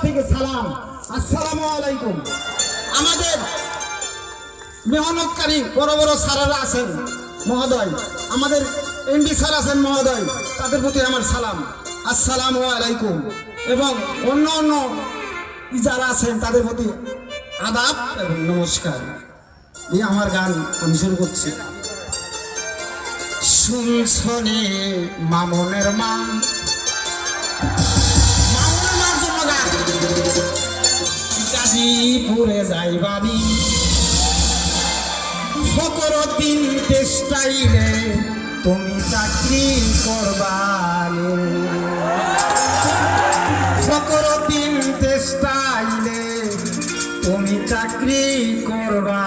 থেকে সালাম, আসসালামু আলাইকুম। আমাদের মেহনতকারী বড় বড় স্যারেরা আছেন মহোদয়, আমাদের এমডি স্যার আছেন মহোদয়, তাদের প্রতি আমার সালাম, আসসালামু আলাইকুম। এবং অন্য অন্য যারা আছেন তাদের প্রতি আদাব এবং নমস্কার। এই আমার গান আমি শুরু করছি। শুনছনে মামনের মা, মামনের মার জন্য গান। গাজীপুরে যাইবানি ফকরুদ্দিন টেক্সটাইলে তুমি চাকরি করবানি, ফকরুদ্দিন টেক্সটাইলে তুমি চাকরি করবা।